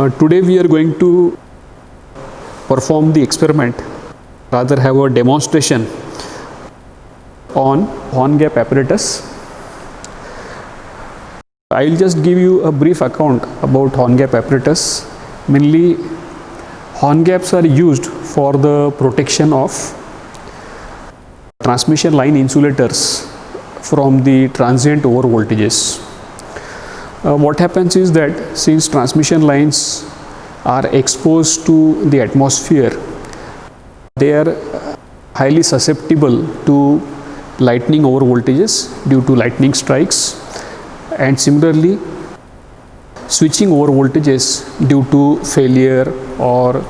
Today we are going to perform the experiment, rather have a demonstration on horn gap apparatus. I will just give you a brief account about horn gap apparatus. Mainly, horn gaps are used for the protection of transmission line insulators from the transient over voltages. What happens is that since transmission lines are exposed to the atmosphere, they are highly susceptible to lightning over voltages due to lightning strikes, and similarly switching over voltages due to failure or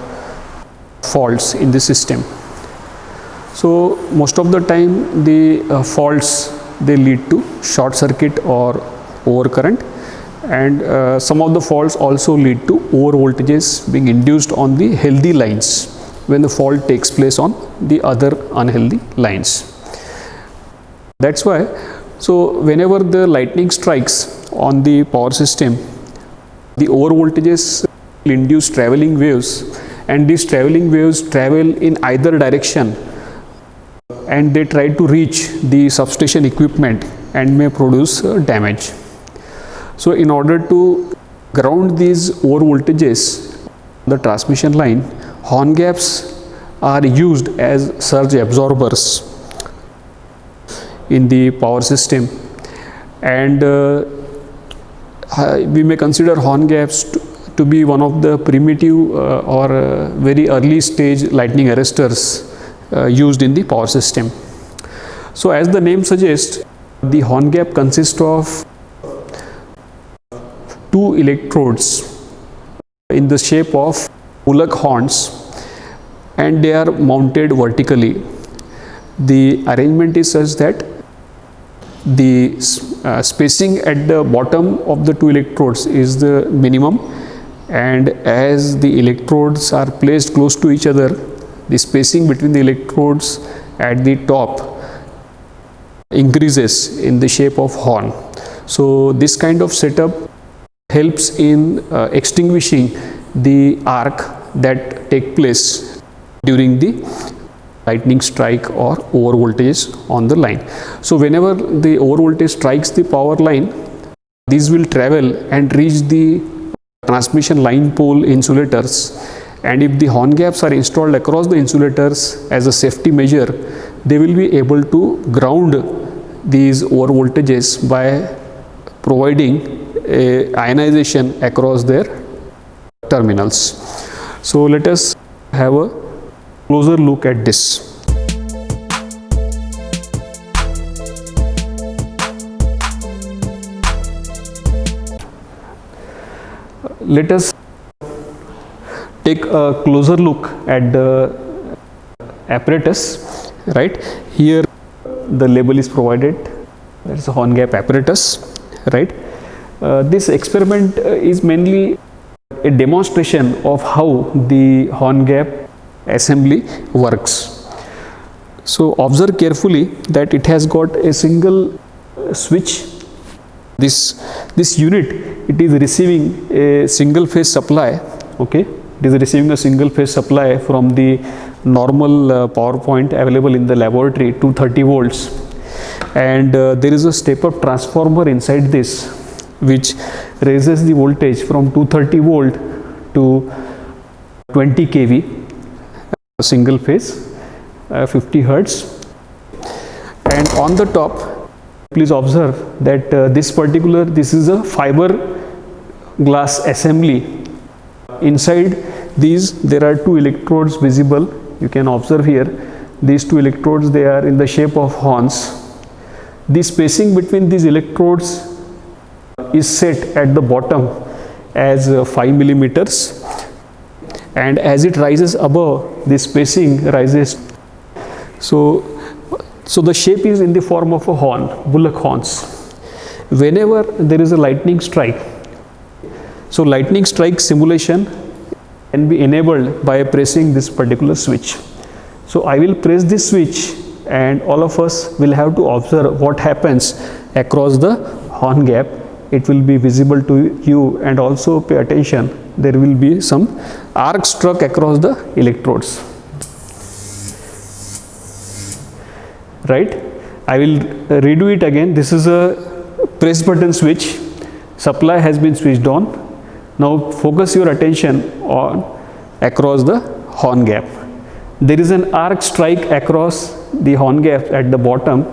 faults in the system. So most of the time the faults, they lead to short circuit or overcurrent, and some of the faults also lead to over voltages being induced on the healthy lines when the fault takes place on the other unhealthy lines. That's why, so whenever the lightning strikes on the power system, the over voltages induce traveling waves, and these traveling waves travel in either direction, and they try to reach the substation equipment and may produce damage. So in order to ground these over voltages, the transmission line, horn gaps are used as surge absorbers in the power system, and we may consider horn gaps to be one of the primitive or very early stage lightning arresters used in the power system. So as the name suggests, the horn gap consists of two electrodes in the shape of Bullock horns, and they are mounted vertically. The arrangement is such that the spacing at the bottom of the two electrodes is the minimum, and as the electrodes are placed close to each other, the spacing between the electrodes at the top increases in the shape of horn. So this kind of setup helps in extinguishing the arc that take place during the lightning strike or over voltage on the line. So whenever the over voltage strikes the power line, these will travel and reach the transmission line pole insulators, and if the horn gaps are installed across the insulators as a safety measure, they will be able to ground these over voltages by providing a ionization across their terminals. So let us have a closer look at this. Let us take a closer look at the apparatus. Right here the label is provided, that is a horn gap apparatus. Right, this experiment is mainly a demonstration of how the horn gap assembly works. So observe carefully that it has got a single switch. This unit, it is receiving a single phase supply. Okay, it is receiving a single phase supply from the normal power point available in the laboratory, 230 volts, and there is a step up transformer inside this which raises the voltage from 230 volt to 20 kV, single phase, 50 hertz, and on the top, please observe that this is a fiber glass assembly. Inside these there are two electrodes visible. You can observe here, these two electrodes, they are in the shape of horns. The spacing between these electrodes is set at the bottom as 5 millimeters, and as it rises above, the spacing rises. So the shape is in the form of a horn, Bullock horns. Whenever there is a lightning strike, so lightning strike simulation can be enabled by pressing this particular switch. So I will press this switch, and all of us will have to observe what happens across the horn gap. It will be visible to you, and also pay attention there will be some arc struck across the electrodes, right? I will redo it again. This is a press button switch. Supply has been switched on. Now focus your attention on across the horn gap. There is an arc strike across the horn gap at the bottom,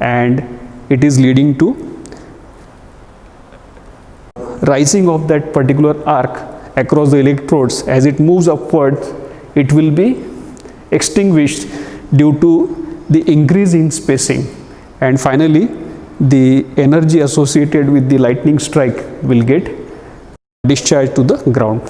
and it is leading to rising of that particular arc across the electrodes. As it moves upwards, it will be extinguished due to the increase in spacing, and finally the energy associated with the lightning strike will get discharged to the ground.